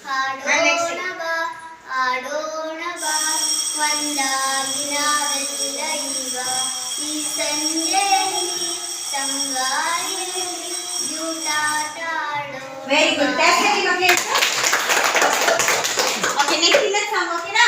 ಹಾಡೋಣ ಬಾ ಆಡೋಣ ಬಾ ಒಂದಾಗಿ ನಾವೆಲ್ಲ ಈಗ ಈ ಸಂಜೆಯಲ್ಲಿ ತಂಗಾಳಿಯಲ್ಲಿ ಜೂಟಾಟ ಆಡೋಣ. Very good. ಓಕೆ, ನೆಕ್ಸ್ಟ್ ಇಲ್ಲ ಸಾಂಗ್. ಓಕೆನಾ?